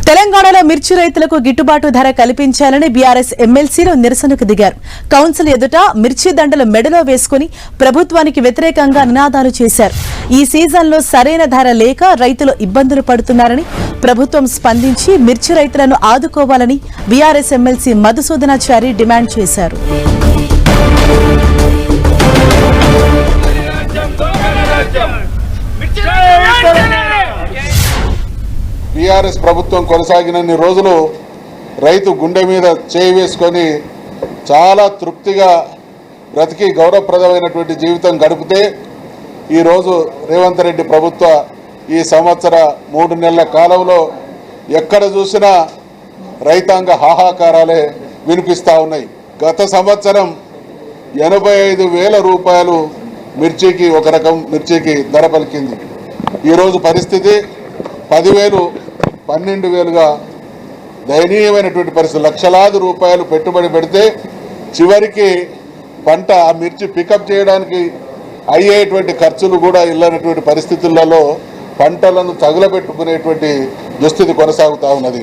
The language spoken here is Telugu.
తెలంగాణలో మిర్చి రైతులకు గిట్టుబాటు ధర కల్పించాలని బీఆర్ఎస్ ఎమ్మెల్సీలు నిరసనకు దిగారు. కౌన్సిల్ ఎదుట మిర్చి దండలు మెడలో వేసుకుని ప్రభుత్వానికి వ్యతిరేకంగా నినాదాలు చేశారు. ఈ సీజన్లో సరైన ధర లేక రైతులు ఇబ్బందులు పడుతున్నారని, ప్రభుత్వం స్పందించి మిర్చి రైతులను ఆదుకోవాలని బీఆర్ఎస్ ఎమ్మెల్సీ మధుసూదనాచారి డిమాండ్ చేశారు. బీఆర్ఎస్ ప్రభుత్వం కొనసాగినన్ని రోజులు రైతు గుండె మీద చేయి వేసుకొని చాలా తృప్తిగా బ్రతికి గౌరవప్రదమైనటువంటి జీవితం గడిపితే ఈరోజు రేవంత్ రెడ్డి ప్రభుత్వ ఈ సంవత్సర 3 నెలల కాలంలో ఎక్కడ చూసినా రైతాంగ హాహాకారాలే వినిపిస్తూ ఉన్నాయి. గత సంవత్సరం 85,000 రూపాయలు మిర్చికి, ఒక రకం మిర్చికి ధర పలికింది. ఈరోజు పరిస్థితి 10,000, 12,000గా దయనీయమైనటువంటి పరిస్థితి. లక్షలాది రూపాయలు పెట్టుబడి పెడితే చివరికి పంట ఆ మిర్చి పికప్ చేయడానికి అయ్యేటువంటి ఖర్చులు కూడా ఇల్లనటువంటి పరిస్థితులలో పంటలను తగులబెట్టుకునేటువంటి దుస్థితి కొనసాగుతూ ఉన్నది.